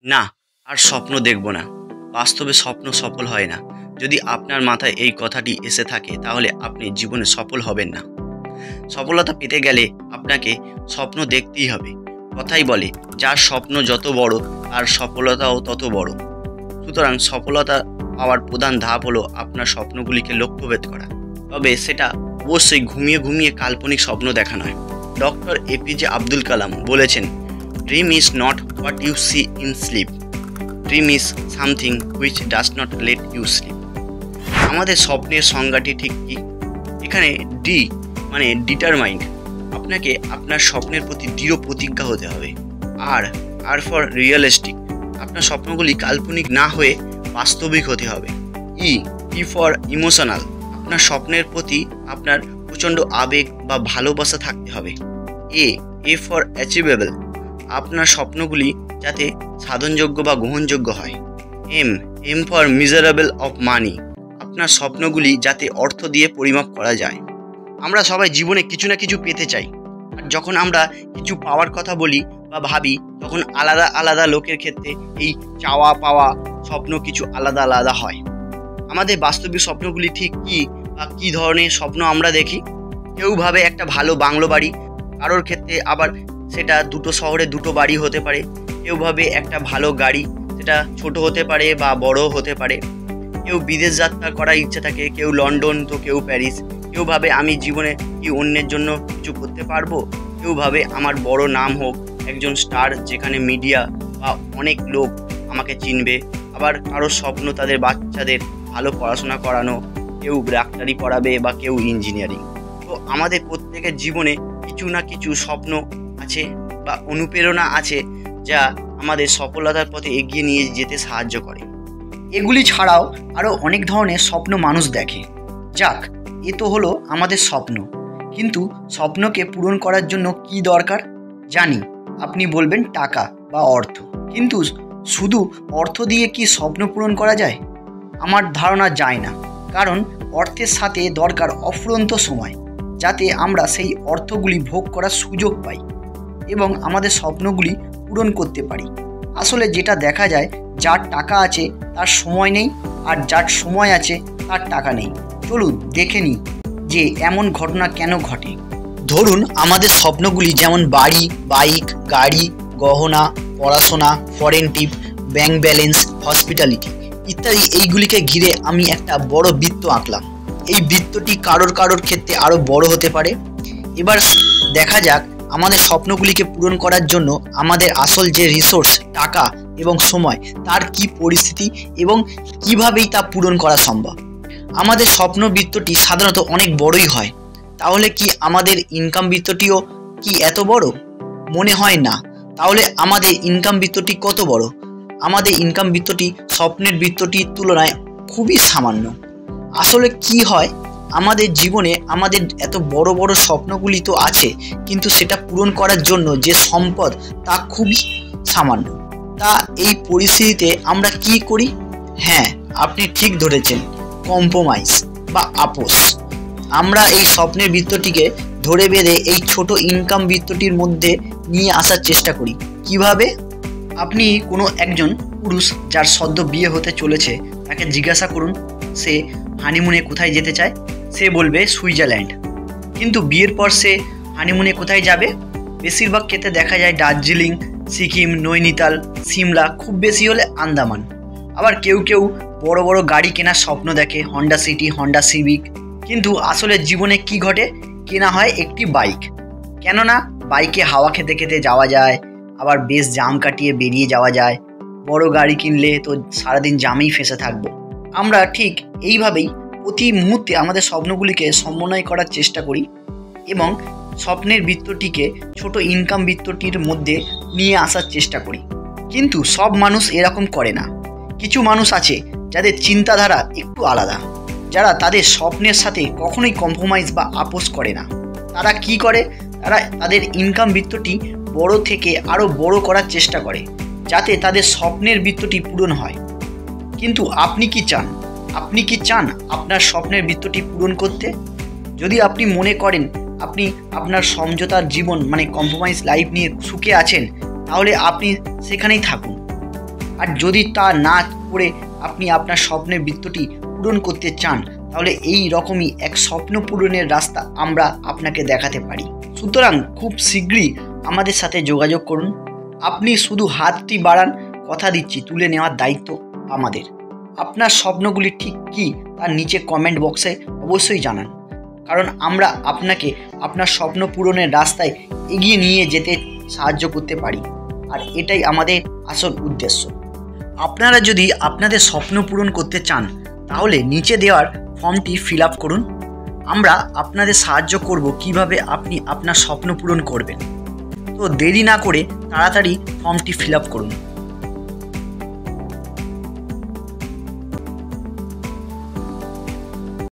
না, আর স্বপ্ন দেখব না। বাস্তবে স্বপ্ন সফল হয় না। যদি আপনার মাথায় এই কথাটি এসে থাকে তাহলে আপনি জীবনে সফল হবেন না। সফলতা পেতে গেলে আপনাকে স্বপ্ন দেখতেই হবে। কথাই বলে, যার স্বপ্ন যত বড় তার সফলতাও তত বড়। সুতরাং সফলতা পাওয়ার প্রধান ধাপ হলো আপনার স্বপ্নগুলিকে লক্ষ্যভেদ করা। তবে সেটা অবশ্যই ঘুমিয়ে ঘুমিয়ে কাল্পনিক স্বপ্ন দেখা নয়। ডক্টর এপিজে আব্দুল কালাম বলেছেন, dream is not what you see in sleep, dream is something which does not let you sleep. আমাদের স্বপ্নের সংজ্ঞাটি ঠিক কি? এখানে ডি মানে ডিটারমাইন্ড, আপনাকে আপনার স্বপ্নের প্রতি দৃঢ় প্রতিজ্ঞা হতে হবে। আর ফর রিয়েলিস্টিক, আপনার স্বপ্নগুলি কাল্পনিক না হয়ে বাস্তবিক হতে হবে। ই ফর ইমোশনাল, আপনার স্বপ্নের প্রতি আপনার প্রচণ্ড আবেগ বা ভালোবাসা থাকতে হবে। এ ফর অ্যাচিভেবল, আপনার স্বপ্নগুলি যাতে সাধনযোগ্য বা গ্রহণযোগ্য হয়। Aim for measurable of money, আপনার স্বপ্নগুলি যাতে অর্থ দিয়ে পরিমাপ করা যায়। আমরা সবাই জীবনে কিছু না কিছু পেতে চাই, আর যখন আমরা কিছু পাওয়ার কথা বলি বা ভাবি তখন আলাদা আলাদা লোকের ক্ষেত্রে এই চাওয়া পাওয়া স্বপ্ন কিছু আলাদা আলাদা হয়। আমাদের বাস্তবিক স্বপ্নগুলি ঠিক কী বা কী ধরনের স্বপ্ন আমরা দেখি? কেউ ভাবে একটা ভালো বাংলো বাড়ি, কারোর ক্ষেত্রে আবার সেটা দুটো শহরে দুটো বাড়ি হতে পারে। কেউ ভাবে একটা ভালো গাড়ি, সেটা ছোট হতে পারে বা বড় হতে পারে। কেউ বিদেশ যাত্রা করার ইচ্ছা থাকে, কেউ লন্ডন তো কেউ প্যারিস। কেউ ভাবে আমি জীবনে কি অন্যের জন্য কিছু করতে পারবো। কেউ ভাবে আমার বড় নাম হোক, একজন স্টার, যেখানে মিডিয়া বা অনেক লোক আমাকে চিনবে। আবার কারোর স্বপ্ন তাদের বাচ্চাদের ভালো পড়াশোনা করানো, কেউ ডাক্তারি পড়াবে বা কেউ ইঞ্জিনিয়ারিং। তো আমাদের প্রত্যেকের জীবনে কিছু না কিছু স্বপ্ন আছে বা অনুপ্রেরণা আছে যা আমাদের সফলতার পথে এগিয়ে নিয়ে যেতে সাহায্য করে। এগুলি ছাড়াও আরও অনেক ধরনের স্বপ্ন মানুষ দেখে। যাক, এ তো হলো আমাদের স্বপ্ন, কিন্তু স্বপ্নকে পূরণ করার জন্য কি দরকার? জানি আপনি বলবেন টাকা বা অর্থ, কিন্তু শুধু অর্থ দিয়ে কি স্বপ্ন পূরণ করা যায়? আমার ধারণা যায় না, কারণ অর্থের সাথে দরকার অফুরন্ত সময়, যাতে আমরা সেই অর্থগুলি ভোগ করার সুযোগ পাই এবং আমাদের স্বপ্নগুলি পূরণ করতে পারি। আসলে যেটা দেখা যায়, যার টাকা আছে তার সময় নেই, আর যার সময় আছে তার টাকা নেই। চলুন দেখে নিই যে এমন ঘটনা কেন ঘটে। ধরুন, আমাদের স্বপ্নগুলি যেমন বাড়ি, বাইক, গাড়ি, গহনা, পড়াশোনা, foreign trip, bank balance, hospitality ইত্যাদি, এইগুলিকে ঘিরে আমি একটা বড় বৃত্ত আঁকলাম। এই বৃত্তটি কারোর ক্ষেত্রে আরও বড় হতে পারে। এবার দেখা যাক আমাদের স্বপ্নগুলিকে পূরণ করার জন্য আমাদের আসল যে রিসোর্স, টাকা এবং সময়, তার কি পরিস্থিতি এবং কিভাবেই তা পূরণ করা সম্ভব। আমাদের স্বপ্ন বৃত্তটি সাধারণত অনেক বড়ই হয়। তাহলে কি আমাদের ইনকাম বৃত্তটিও কি এত বড়? মনে হয় না। তাহলে আমাদের ইনকাম বৃত্তটি কত বড়? আমাদের ইনকাম বৃত্তটি স্বপ্নের বৃত্তটির তুলনায় খুবই সামান্য। আসলে কি হয়, আমাদের জীবনে আমাদের এত বড় বড় স্বপ্নগুলি তো আছে, কিন্তু সেটা পূরণ করার জন্য যে সম্পদ তা খুবই সামান্য। তা এই পরিস্থিতিতে আমরা কি করি? হ্যাঁ, আপনি ঠিক ধরেছেন, কম্প্রোমাইজ বা আপোস। আমরা এই স্বপ্নের বৃত্তটিকে ধরে বেঁধে এই ছোট ইনকাম বৃত্তটির মধ্যে নিয়ে আসার চেষ্টা করি। কিভাবে? আপনি কোনো একজন পুরুষ যার সদ্য বিয়ে হতে চলেছে, তাকে জিজ্ঞাসা করুন সে হানিমুনে কোথায় যেতে চায়। সে বলবে সুইজারল্যান্ড। কিন্তু বিয়ের পর সে হানিমুনে কোথায় যাবে? বেশিরভাগ ক্ষেত্রে দেখা যায় দার্জিলিং, সিকিম, নৈনিতাল, সিমলা, খুব বেশি হলে আন্দামান। আবার কেউ কেউ বড় বড় গাড়ি কেনার স্বপ্ন দেখে, হন্ডা সিটি, হন্ডা সিভিক। কিন্তু আসলে জীবনে কি ঘটে? কেনা হয় একটি বাইক। কেননা বাইকে হাওয়া খেতে খেতে যাওয়া যায়, আবার বেশ জাম কাটিয়ে বেরিয়ে যাওয়া যায়। বড় গাড়ি কিনলে তো সারাদিন জামেই ফেঁসে থাকবো। আমরা ঠিক এইভাবেই প্রতি মুহূর্তে আমাদের স্বপ্নগুলিকে সমন্বয় করার চেষ্টা করি এবং স্বপ্নের বৃত্তটিকে ছোট ইনকাম বৃত্তটির মধ্যে নিয়ে আসার চেষ্টা করি। কিন্তু সব মানুষ এরকম করে না। কিছু মানুষ আছে যাদের চিন্তাধারা একটু আলাদা, যারা তাদের স্বপ্নের সাথে কখনোই কম্প্রোমাইজ বা আপোস করে না। তারা কি করে? তারা তাদের ইনকাম বৃত্তটি বড় থেকে আরও বড় করার চেষ্টা করে, যাতে তাদের স্বপ্নের বৃত্তটি পূরণ হয়। কিন্তু আপনি কি চান? আপনি কি চান আপনার স্বপ্নের বৃত্তটি পূরণ করতে? যদি আপনি মনে করেন আপনি আপনার সমঝোতার জীবন মানে কম্প্রোমাইজ লাইফ নিয়ে সুখে আছেন, তাহলে আপনি সেখানেই থাকুন। আর যদি তা না করে আপনি আপনার স্বপ্নের বৃত্তটি পূরণ করতে চান, তাহলে এই রকমই এক স্বপ্ন পূরণের রাস্তা আমরা আপনাকে দেখাতে পারি। সুতরাং খুব শীঘ্রই আমাদের সাথে যোগাযোগ করুন। আপনি শুধু হাতটি বাড়ান, কথা দিচ্ছি তুলে নেওয়ার দায়িত্ব আমাদের। আপনার স্বপ্নগুলি ঠিক কী তার নিচে কমেন্ট বক্সে অবশ্যই জানান, কারণ আমরা আপনাকে আপনার স্বপ্ন পূরণের রাস্তায় এগিয়ে নিয়ে যেতে সাহায্য করতে পারি, আর এটাই আমাদের আসল উদ্দেশ্য। আপনারা যদি আপনাদের স্বপ্ন পূরণ করতে চান, তাহলে নিচে দেওয়ার ফর্মটি ফিল আপ করুন। আমরা আপনাদের সাহায্য করব কিভাবে আপনি আপনার স্বপ্ন পূরণ করবেন। তো দেরি না করে তাড়াতাড়ি ফর্মটি ফিল আপ করুন।